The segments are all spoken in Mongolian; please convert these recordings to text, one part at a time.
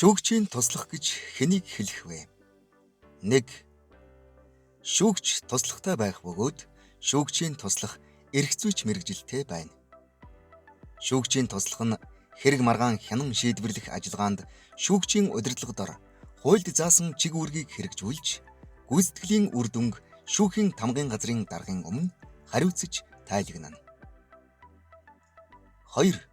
Шүүгчийн туслах гэж хэнийг хэлэх вэ? 1. Шүүгч туслахтай байх бөгөөд шүүгчийн туслах эрх зүйч мэргэжилтэй байна. Шүүгчийн туслах нь хэрэг маргаан хянан шийдвэрлэх ажиллагаанд шүүгчийн удирдлага дор хуульд заасан чиг үүргийг хэрэгжүүлж, гүйцэтгэлийн үр дүнг шүүхийн тамгын газрын даргын өмнө хариуцж тайлагнана. 2.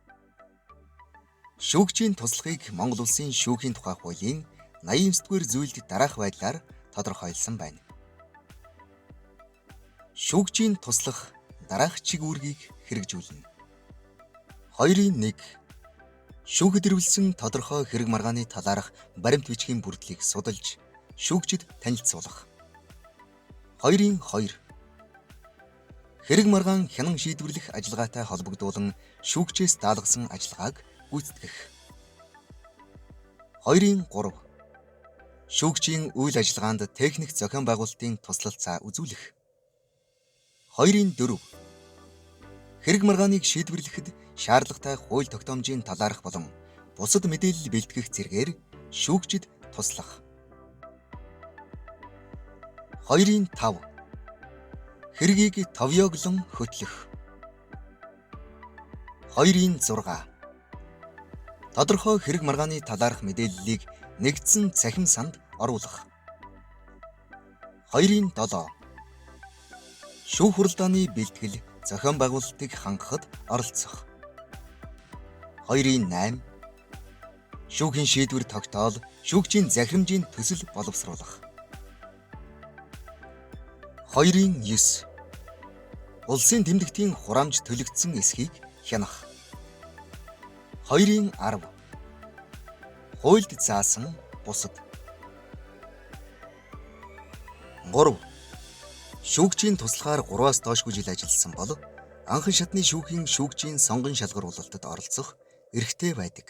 Шүүгчийн туслахыг Монгол Улсын шүүхийн тухай хуулийн 89-р зүйлд дараах байдлаар тодорхойлсон байна. Шүүгчийн туслах дараах чиг үүргийг хэрэгжүүлнэ. 2-1. Шүүхэд ирүүлсэн тодорхой хэрэг маргааны талаарх баримт бичгийн бүрдлийг судалж, шүүгчид танилцуулах. 2-2. Хэрэг маргаан хянан шийдвэрлэх ажиллагаатай холбогдуулан шүүгчээс даалгасан ажиллагааг гүйцэтгэх. 2-3. Шүүгчийн үйл ажиллагаанд техник зохион байгуулалтын туслалцаа үзүүлэх. 2-4. Хэрэг маргааныг шийдвэрлэхэд шаардлагатай хууль тогтоомжийн талаарх болон бусад мэдээлэл бэлтгэх зэргээр шүүгчид туслах. 2-5. Хэргийг товёоглон хөтлөх. 2-6. Тодорхой хэрэг маргааны талаарх мэдээллийг нэгдсэн цахим санд оруулах. 2-7. Шүүх хуралдааны бэлтгэл, зохион байгуулалтыг хангахад оролцох. 2-8. Шүүхийн шийдвэр тогтоол, шүүгчийн захирамжийн төсөл боловсруулах. 2-9. Улсын тэмдэгтийн хураамж төлөгдсөн эсхийг хянах. 2-10. Хуульд заасан бусад. 3. Шүүгчийн туслахаар 3-аас доошгүй жил ажилласан бол анхан шатны шүүхийн шүүгчийн сонгон шалгаруулалтад оролцох эрхтэй байдаг.